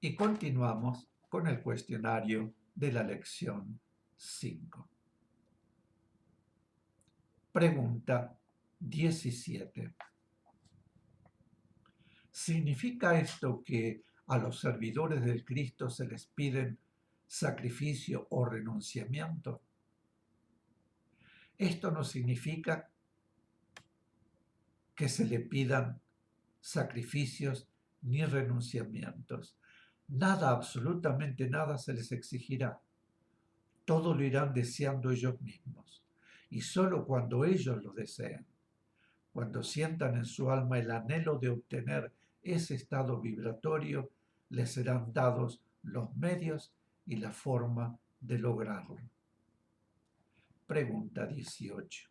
Y continuamos con el cuestionario de la lección 5. Pregunta 17. ¿Significa esto que a los servidores del Cristo se les piden sacrificio o renunciamiento? Esto no significa que se le pidan sacrificios ni renunciamientos. Nada, absolutamente nada se les exigirá. Todo lo irán deseando ellos mismos. Y solo cuando ellos lo deseen, cuando sientan en su alma el anhelo de obtener ese estado vibratorio, les serán dados los medios y la forma de lograrlo. Pregunta 18.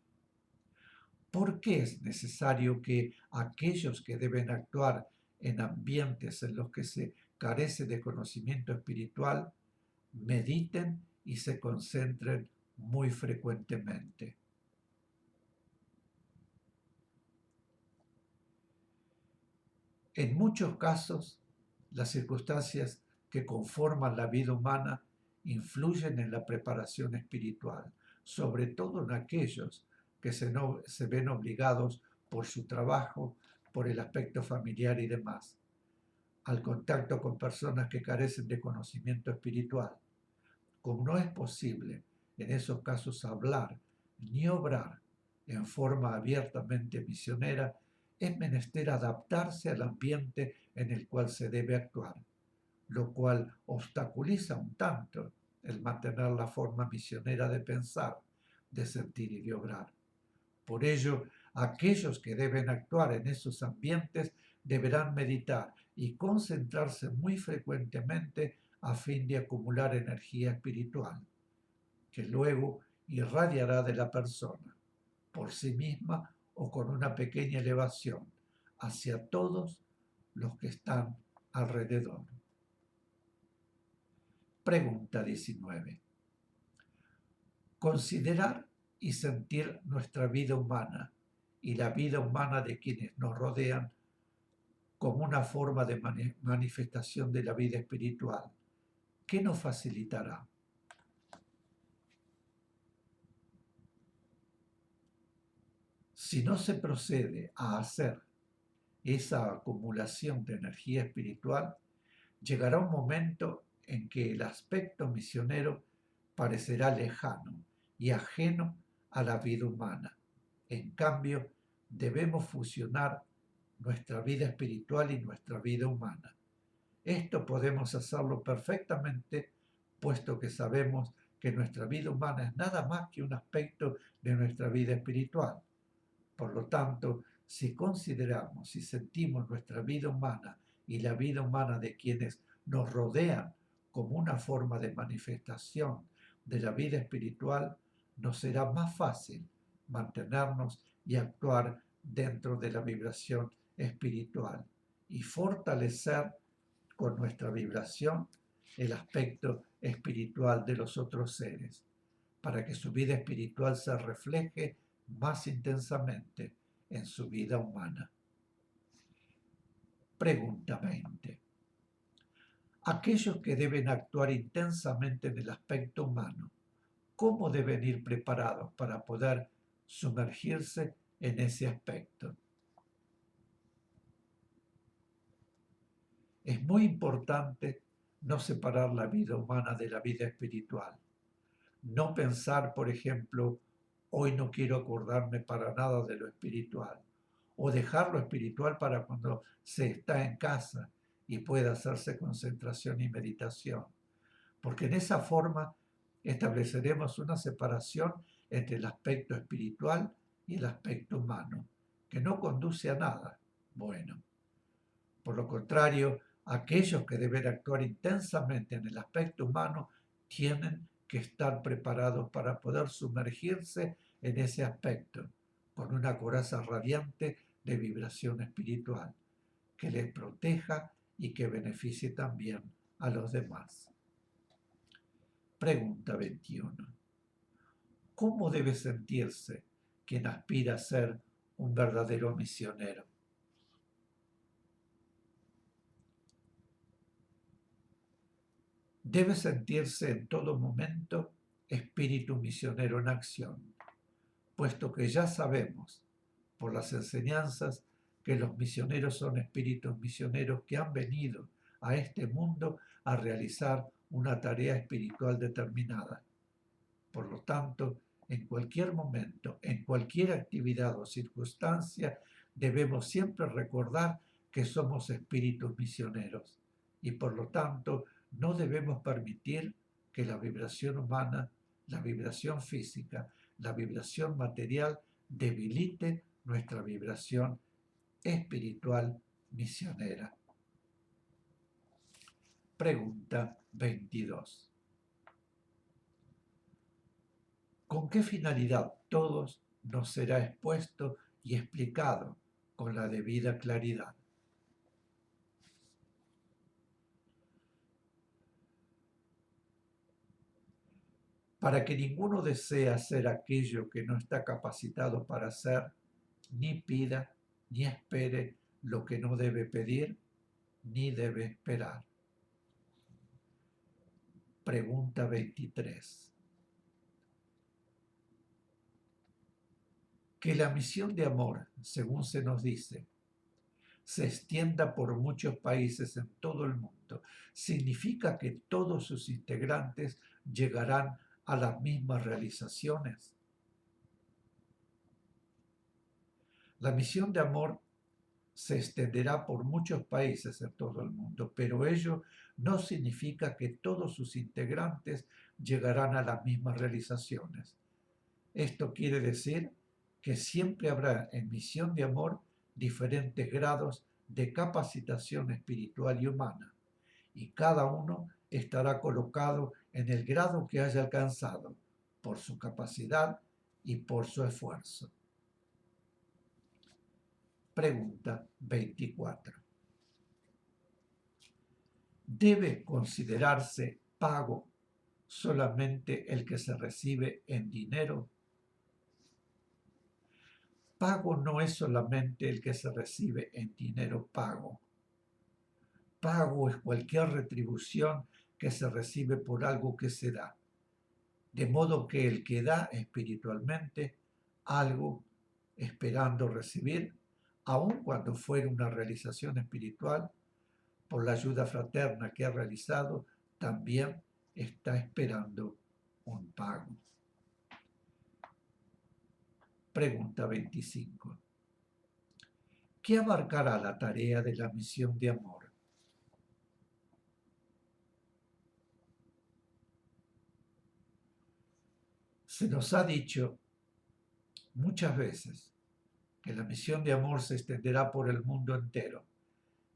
¿Por qué es necesario que aquellos que deben actuar en ambientes en los que se carece de conocimiento espiritual mediten y se concentren muy frecuentemente? En muchos casos, las circunstancias que conforman la vida humana influyen en la preparación espiritual, sobre todo en aquellos que se ven obligados por su trabajo, por el aspecto familiar y demás, al contacto con personas que carecen de conocimiento espiritual. Como no es posible en esos casos hablar ni obrar en forma abiertamente misionera, es menester adaptarse al ambiente en el cual se debe actuar, lo cual obstaculiza un tanto el mantener la forma misionera de pensar, de sentir y de obrar. Por ello, aquellos que deben actuar en esos ambientes deberán meditar y concentrarse muy frecuentemente a fin de acumular energía espiritual, que luego irradiará de la persona, por sí misma o con una pequeña elevación, hacia todos los que están alrededor. Pregunta 19. Considerar y sentir nuestra vida humana y la vida humana de quienes nos rodean como una forma de manifestación de la vida espiritual. ¿Qué nos facilitará? Si no se procede a hacer esa acumulación de energía espiritual, llegará un momento en que el aspecto misionero parecerá lejano y ajeno a la vida humana. En cambio, debemos fusionar nuestra vida espiritual y nuestra vida humana. Esto podemos hacerlo perfectamente, puesto que sabemos que nuestra vida humana es nada más que un aspecto de nuestra vida espiritual. Por lo tanto, si consideramos y sentimos nuestra vida humana y la vida humana de quienes nos rodean como una forma de manifestación de la vida espiritual, nos será más fácil mantenernos y actuar dentro de la vibración espiritual y fortalecer con nuestra vibración el aspecto espiritual de los otros seres, para que su vida espiritual se refleje más intensamente en su vida humana. Pregunta 20. Aquellos que deben actuar intensamente en el aspecto humano, ¿cómo deben ir preparados para poder sumergirse en ese aspecto? Es muy importante no separar la vida humana de la vida espiritual. No pensar, por ejemplo, hoy no quiero acordarme para nada de lo espiritual, o dejar lo espiritual para cuando se está en casa y pueda hacerse concentración y meditación, porque en esa forma estableceremos una separación entre el aspecto espiritual y el aspecto humano, que no conduce a nada bueno. Por lo contrario, aquellos que deben actuar intensamente en el aspecto humano tienen que estar preparados para poder sumergirse en ese aspecto, con una coraza radiante de vibración espiritual, que les proteja y que beneficie también a los demás. Pregunta 21. ¿Cómo debe sentirse quien aspira a ser un verdadero misionero? Debe sentirse en todo momento espíritu misionero en acción, puesto que ya sabemos por las enseñanzas que los misioneros son espíritus misioneros que han venido a este mundo a realizar una tarea espiritual determinada. Por lo tanto, en cualquier momento, en cualquier actividad o circunstancia, debemos siempre recordar que somos espíritus misioneros y por lo tanto no debemos permitir que la vibración humana, la vibración física, la vibración material debilite nuestra vibración espiritual misionera. Pregunta 22. ¿Con qué finalidad todos nos será expuesto y explicado con la debida claridad? Para que ninguno desee hacer aquello que no está capacitado para hacer, ni pida, ni espere lo que no debe pedir, ni debe esperar. Pregunta 23. Que la misión de amor, según se nos dice, se extienda por muchos países en todo el mundo, ¿significa que todos sus integrantes llegarán a las mismas realizaciones? La misión de amor se extenderá por muchos países en todo el mundo, pero ello no significa que todos sus integrantes llegarán a las mismas realizaciones. Esto quiere decir que siempre habrá en misión de amor diferentes grados de capacitación espiritual y humana, y cada uno estará colocado en el grado que haya alcanzado, por su capacidad y por su esfuerzo. Pregunta 24. ¿Debe considerarse pago solamente el que se recibe en dinero? Pago no es solamente el que se recibe en dinero pago. Pago es cualquier retribución que se recibe por algo que se da. De modo que el que da espiritualmente algo esperando recibir, aun cuando fuera una realización espiritual, por la ayuda fraterna que ha realizado, también está esperando un pago. Pregunta 25. ¿Qué abarcará la tarea de la misión de amor? Se nos ha dicho muchas veces que la misión de amor se extenderá por el mundo entero.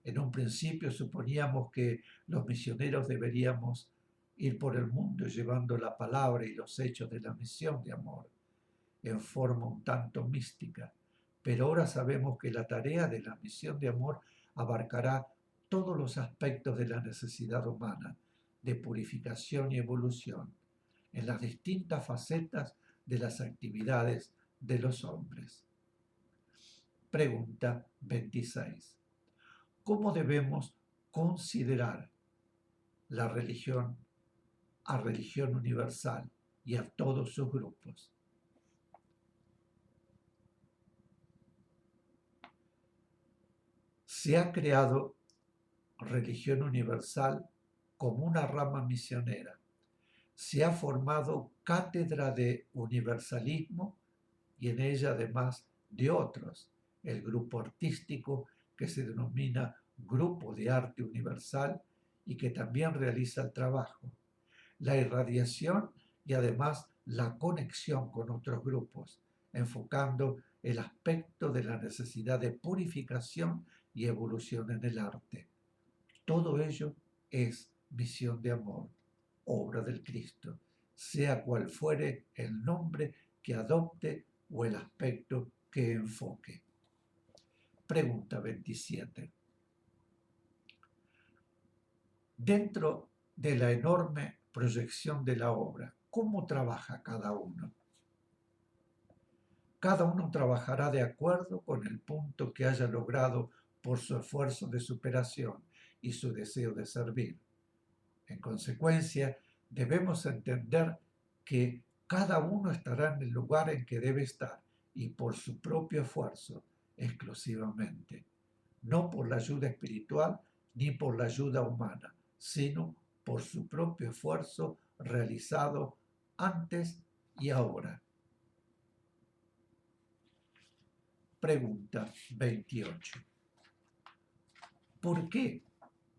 En un principio suponíamos que los misioneros deberíamos ir por el mundo llevando la palabra y los hechos de la misión de amor en forma un tanto mística, pero ahora sabemos que la tarea de la misión de amor abarcará todos los aspectos de la necesidad humana, de purificación y evolución, en las distintas facetas de las actividades de los hombres. Pregunta 26. ¿Cómo debemos considerar la religión a religión universal y a todos sus grupos? Se ha creado religión universal como una rama misionera. Se ha formado cátedra de universalismo y en ella además de otros, el grupo artístico que se denomina Grupo de Arte Universal y que también realiza el trabajo, la irradiación y además la conexión con otros grupos, enfocando el aspecto de la necesidad de purificación y evolución en el arte. Todo ello es misión de amor, obra del Cristo, sea cual fuere el nombre que adopte o el aspecto que enfoque. Pregunta 27. Dentro de la enorme proyección de la obra, ¿cómo trabaja cada uno? Cada uno trabajará de acuerdo con el punto que haya logrado por su esfuerzo de superación y su deseo de servir. En consecuencia, debemos entender que cada uno estará en el lugar en que debe estar y por su propio esfuerzo exclusivamente, no por la ayuda espiritual ni por la ayuda humana, sino por su propio esfuerzo realizado antes y ahora. Pregunta 28. ¿Por qué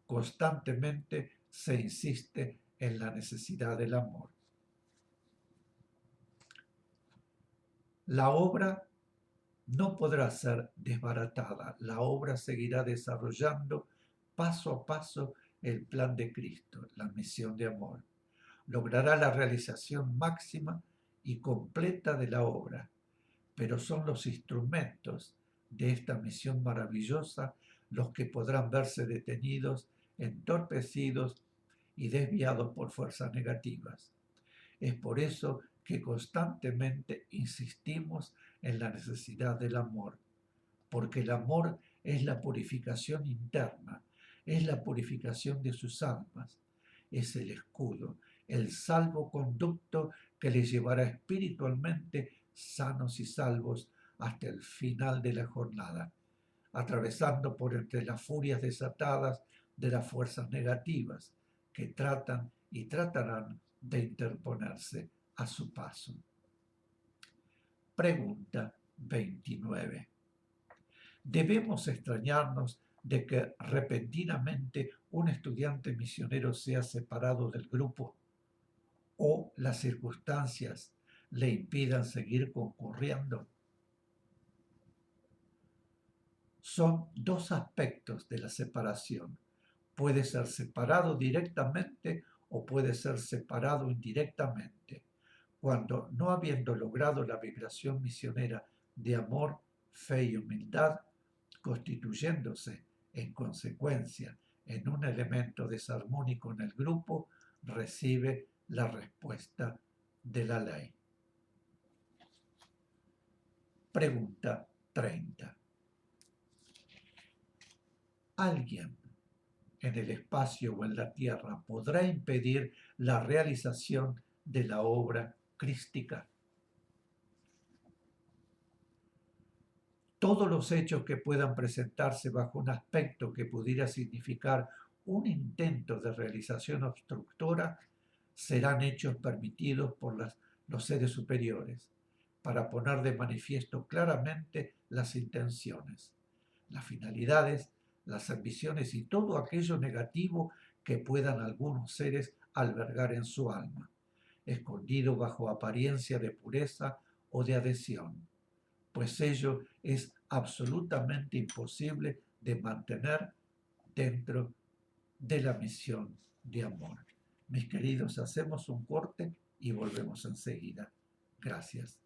constantemente se insiste en la necesidad del amor? La obra no podrá ser desbaratada. La obra seguirá desarrollando paso a paso el plan de Cristo, la misión de amor. Logrará la realización máxima y completa de la obra, pero son los instrumentos de esta misión maravillosa los que podrán verse detenidos, entorpecidos y desviados por fuerzas negativas. Es por eso que constantemente insistimos en la necesidad del amor, porque el amor es la purificación interna, es la purificación de sus almas, es el escudo, el salvoconducto que les llevará espiritualmente sanos y salvos hasta el final de la jornada, atravesando por entre las furias desatadas de las fuerzas negativas que tratan y tratarán de interponerse a su paso. Pregunta 29. ¿Debemos extrañarnos de que repentinamente un estudiante misionero sea separado del grupo o las circunstancias le impidan seguir concurriendo? Son dos aspectos de la separación. Puede ser separado directamente o puede ser separado indirectamente. Cuando, no habiendo logrado la vibración misionera de amor, fe y humildad, constituyéndose en consecuencia en un elemento desarmónico en el grupo, recibe la respuesta de la ley. Pregunta 30. ¿Alguien en el espacio o en la tierra podrá impedir la realización de la obra crística? Todos los hechos que puedan presentarse bajo un aspecto que pudiera significar un intento de realización obstructora serán hechos permitidos por los seres superiores para poner de manifiesto claramente las intenciones, las finalidades, las ambiciones y todo aquello negativo que puedan algunos seres albergar en su alma, escondido bajo apariencia de pureza o de adhesión, pues ello es absolutamente imposible de mantener dentro de la misión de amor. Mis queridos, hacemos un corte y volvemos enseguida. Gracias.